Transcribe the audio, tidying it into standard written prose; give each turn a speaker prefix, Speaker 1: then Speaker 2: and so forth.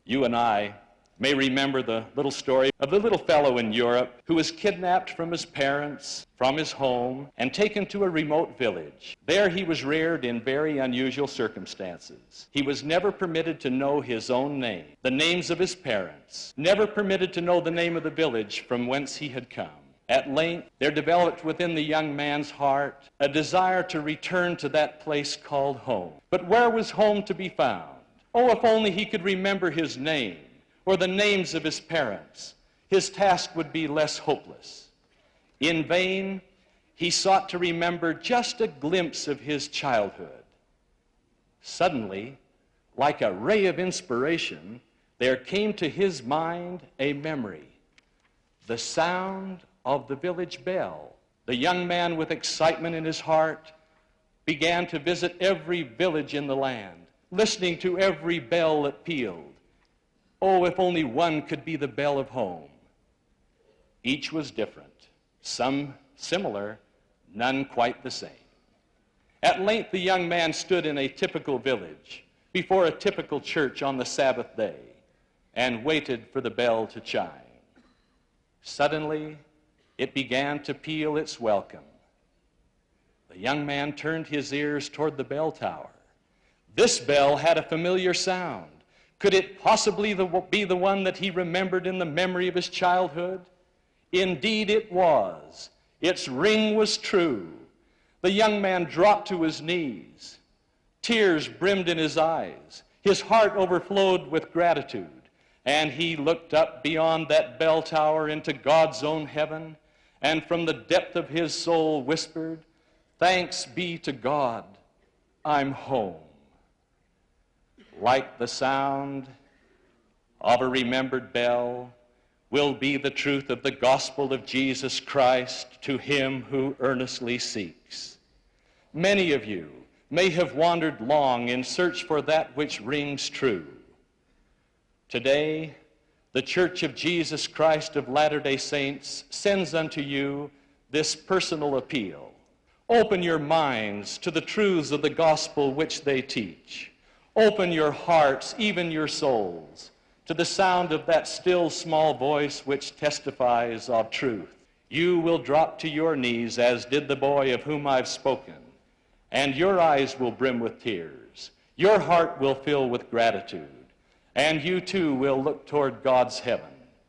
Speaker 1: You and I may remember the little story of the little fellow in Europe who was kidnapped from his parents, from his home, and taken to a remote village. There he was reared in very unusual circumstances. He was never permitted to know his own name, the names of his parents, never permitted to know the name of the village from whence he had come. At length, there developed within the young man's heart a desire to return to that place called home. But where was home to be found? Oh, if only he could remember his name or the names of his parents, his task would be less hopeless. In vain, he sought to remember just a glimpse of his childhood. Suddenly, like a ray of inspiration, there came to his mind a memory, the sound of the village bell. The young man, with excitement in his heart, began to visit every village in the land, listening to every bell that pealed. Oh, if only one could be the bell of home. Each was different, some similar, none quite the same. At length, the young man stood in a typical village, before a typical church on the Sabbath day, and waited for the bell to chime. Suddenly, it began to peal its welcome. The young man turned his ears toward the bell tower. This bell had a familiar sound. Could it possibly be the one that he remembered in the memory of his childhood? Indeed it was. Its ring was true. The young man dropped to his knees. Tears brimmed in his eyes. His heart overflowed with gratitude. And he looked up beyond that bell tower into God's own heaven, and from the depth of his soul whispered, "Thanks be to God, I'm home." Like the sound of a remembered bell will be the truth of the gospel of Jesus Christ to him who earnestly seeks. Many of you may have wandered long in search for that which rings true. Today, the Church of Jesus Christ of Latter-day Saints sends unto you this personal appeal. Open your minds to the truths of the gospel which they teach. Open your hearts, even your souls, to the sound of that still small voice which testifies of truth. You will drop to your knees as did the boy of whom I've spoken, and your eyes will brim with tears. Your heart will fill with gratitude, and you too will look toward God's heaven.